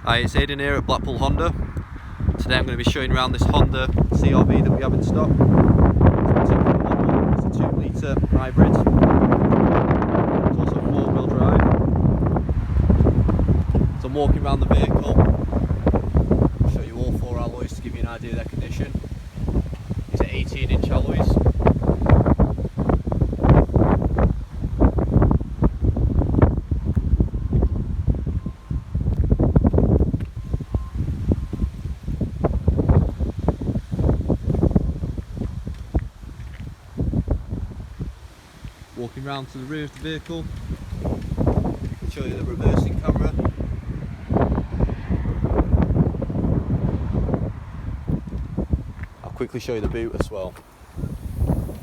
Hi, it's Aidan here at Blackpool Honda. Today I'm going to be showing around this Honda CRV that we have in stock. It's a 2-litre hybrid. It's also 4-wheel drive. So I'm walking around the vehicle. I'll show you all 4 alloys to give you an idea of their condition. These are 18-inch alloys. Walking round to the rear of the vehicle, I'll show you the reversing camera. I'll quickly show you the boot as well.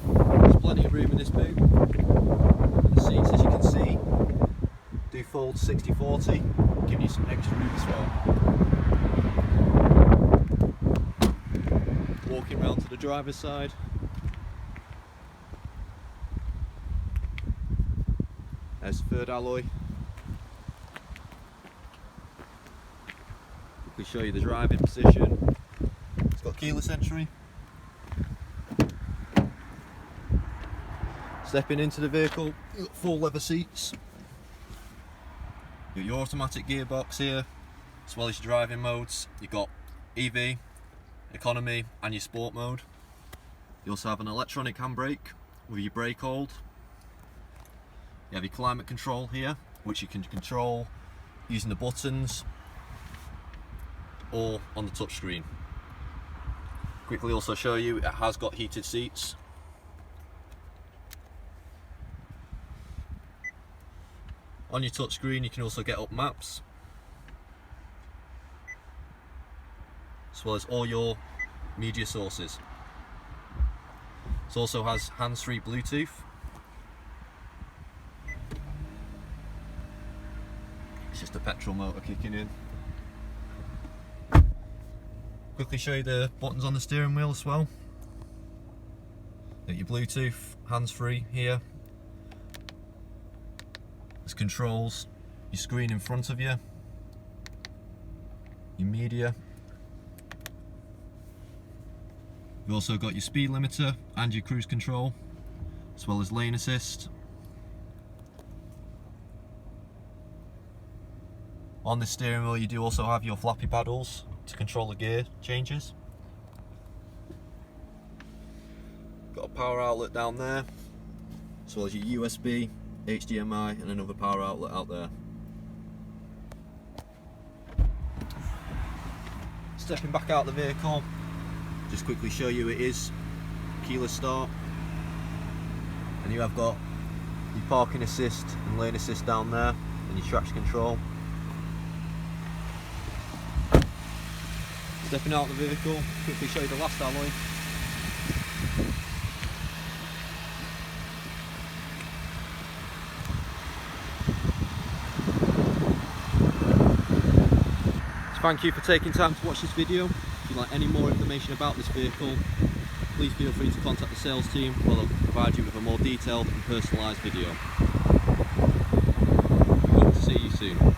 There's plenty of room in this boot. And the seats, as you can see, do fold 60/40, giving you some extra room as well. Walking round to the driver's side. There's the 3rd alloy. Quickly show you the driving position. It's got keyless entry. Stepping into the vehicle, you've got 4 leather seats. You've got your automatic gearbox here, as well as your driving modes. You've got EV, economy, and your sport mode. You also have an electronic handbrake with your brake hold. You have your climate control here, which you can control using the buttons or on the touch screen. Quickly also show you it has got heated seats. On your touch screen you can also get up maps, as well as all your media sources. It also has hands-free Bluetooth. It's just a petrol motor kicking in. Quickly show you the buttons on the steering wheel as well. Got your Bluetooth, hands-free here. There's controls, your screen in front of you, your media. You've also got your speed limiter and your cruise control, as well as lane assist. On the steering wheel you do also have your flappy paddles to control the gear changes. Got a power outlet down there, as well as your USB, HDMI and another power outlet out there. Stepping back out of the vehicle, just quickly show you it is keyless start. And you have got your parking assist and lane assist down there, and your traction control. Stepping out of the vehicle, quickly show you the last alloy. So thank you for taking time to watch this video. If you'd like any more information about this vehicle, please feel free to contact the sales team, where they'll provide you with a more detailed and personalised video. Hope to see you soon.